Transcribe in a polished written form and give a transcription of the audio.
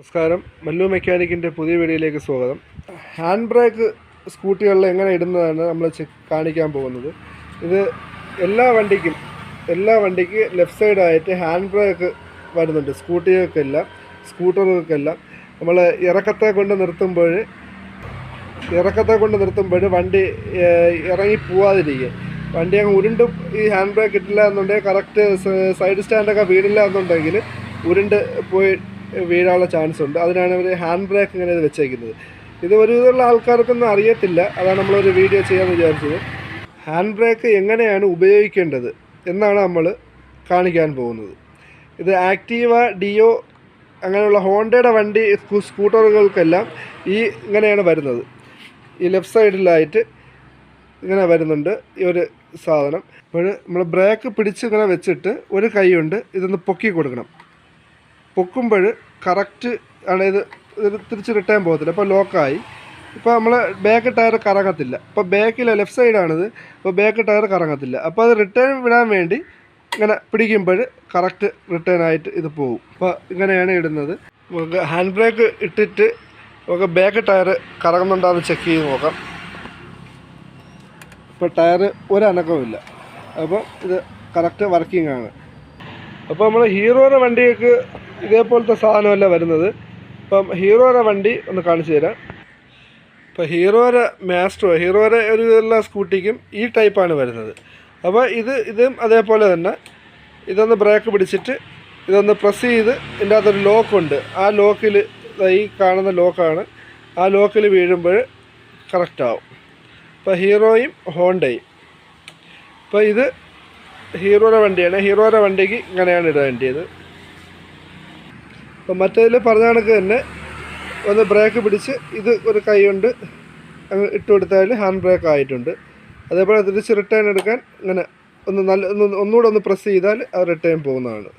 നമസ്കാരം. മല്ലു മെക്കാനിക്കിൻ്റെ പുതിയ വീഡിയോയിലേക്ക് സ്വാഗതം. ഹാൻഡ് ബ്രേക്ക് സ്കൂട്ടികളിൽ എങ്ങനെ ഇടുന്നതാണ് നമ്മൾ കാണിക്കാൻ പോകുന്നത്. ഇത് എല്ലാ വണ്ടിക്കും ലെഫ്റ്റ് സൈഡായിട്ട് ഹാൻഡ് ബ്രേക്ക് വരുന്നുണ്ട്. സ്കൂട്ടറുകൾക്കെല്ലാം നമ്മൾ ഇറക്കത്തെ കൊണ്ട് നിർത്തുമ്പോൾ വണ്ടി ഇറങ്ങി പോവാതിരിക്കുക. വണ്ടി അങ്ങ് ഉരുണ്ട് ഈ ഹാൻഡ് ബ്രേക്ക് ഇട്ടില്ല എന്നുണ്ടെങ്കിൽ കറക്റ്റ് സൈഡ് സ്റ്റാൻഡൊക്കെ വീണില്ല എന്നുണ്ടെങ്കിൽ ഉരുണ്ട് പോയി വീഴാനുള്ള ചാൻസ് ഉണ്ട്. അതിനാണ് അവർ ഹാൻഡ് ബ്രേക്ക് ഇങ്ങനെ വെച്ചേക്കുന്നത്. ഇത് ഒരുവിധമുള്ള ആൾക്കാർക്കൊന്നും അറിയത്തില്ല. അതാണ് നമ്മളൊരു വീഡിയോ ചെയ്യാമെന്ന് വിചാരിച്ചത്. ഹാൻഡ് ബ്രേക്ക് എങ്ങനെയാണ് ഉപയോഗിക്കേണ്ടത് എന്നാണ് നമ്മൾ കാണിക്കാൻ പോകുന്നത്. ഇത് ആക്റ്റീവ, ഡിയോ അങ്ങനെയുള്ള ഹോണ്ടയുടെ വണ്ടി സ്കൂട്ടറുകൾക്കെല്ലാം ഇങ്ങനെയാണ് വരുന്നത്. ഈ ലെഫ്റ്റ് സൈഡിലായിട്ട് ഇങ്ങനെ വരുന്നുണ്ട് ഈ ഒരു സാധനം. അപ്പോൾ നമ്മൾ ബ്രേക്ക് പിടിച്ച് ഇങ്ങനെ വെച്ചിട്ട് ഒരു കൈ കൊണ്ട് ഇതൊന്ന് പൊക്കി കൊടുക്കണം. പൊക്കുമ്പോൾ കറക്റ്റ് ആണ്. ഇത് തിരിച്ച് റിട്ടേൺ പോകത്തില്ല. അപ്പോൾ ലോക്കായി. ഇപ്പോൾ നമ്മൾ ബാക്ക് ടയർ കറങ്ങത്തില്ല. ഇപ്പോൾ ബാക്കിലെ ലെഫ്റ്റ് സൈഡാണിത്. അപ്പോൾ ബാക്ക് ടയർ കറങ്ങത്തില്ല. അപ്പോൾ അത് റിട്ടേൺ വിടാൻ വേണ്ടി ഇങ്ങനെ പിടിക്കുമ്പോൾ കറക്റ്റ് റിട്ടേൺ ആയിട്ട് ഇത് പോകും. അപ്പോൾ ഇങ്ങനെയാണ് ഇടുന്നത്. നമുക്ക് ഹാൻഡ് ബ്രേക്ക് ഇട്ടിട്ട് നമുക്ക് ബാക്ക് ടയർ കറങ്ങുന്നുണ്ടോയെന്ന് ചെക്ക് ചെയ്ത് നോക്കാം. ഇപ്പോൾ ടയർ ഒരനക്കവുമില്ല. അപ്പോൾ ഇത് കറക്റ്റ് വർക്കിംഗ് ആണ്. അപ്പോൾ നമ്മൾ ഹീറോയുടെ വണ്ടിക്ക് ഇതേപോലത്തെ സാധനമല്ല വരുന്നത്. ഇപ്പം ഹീറോയുടെ വണ്ടി ഒന്ന് കാണിച്ചു തരാം. ഇപ്പോൾ ഹീറോയുടെ ഹീറോയുടെ ഒരു എല്ലാ സ്കൂട്ടിക്കും ഈ ടൈപ്പാണ് വരുന്നത്. അപ്പോൾ ഇതും അതേപോലെ തന്നെ ഇതൊന്ന് ബ്രേക്ക് പിടിച്ചിട്ട് ഇതൊന്ന് പ്രസ് ചെയ്ത് ഇതിൻ്റെ അകത്തൊരു ലോക്കുണ്ട്. ആ ലോക്കിൽ ഈ കാണുന്ന ലോക്കാണ്. ആ ലോക്കിൽ വീഴുമ്പോൾ കറക്റ്റാവും. ഇപ്പോൾ ഹീറോയും ഹോണ്ടയും. ഇപ്പോൾ ഇത് ഹീറോയുടെ വണ്ടിയാണ്. ഹീറോയുടെ വണ്ടിക്ക് ഇങ്ങനെയാണ് ഇടേണ്ടത്. അപ്പോൾ മറ്റേതിൽ പറഞ്ഞ കണക്ക് തന്നെ ഒന്ന് ബ്രേക്ക് പിടിച്ച് ഇത് ഒരു കൈ കൊണ്ട് അങ്ങ് ഇട്ട് കൊടുത്താൽ ഹാൻഡ് ബ്രേക്ക് ആയിട്ടുണ്ട്. അതേപോലെ തിരിച്ച് റിട്ടേൺ എടുക്കാൻ ഇങ്ങനെ ഒന്നുകൂടെ ഒന്ന് പ്രസ് ചെയ്താൽ അത് റിട്ടേൺ പോകുന്നതാണ്.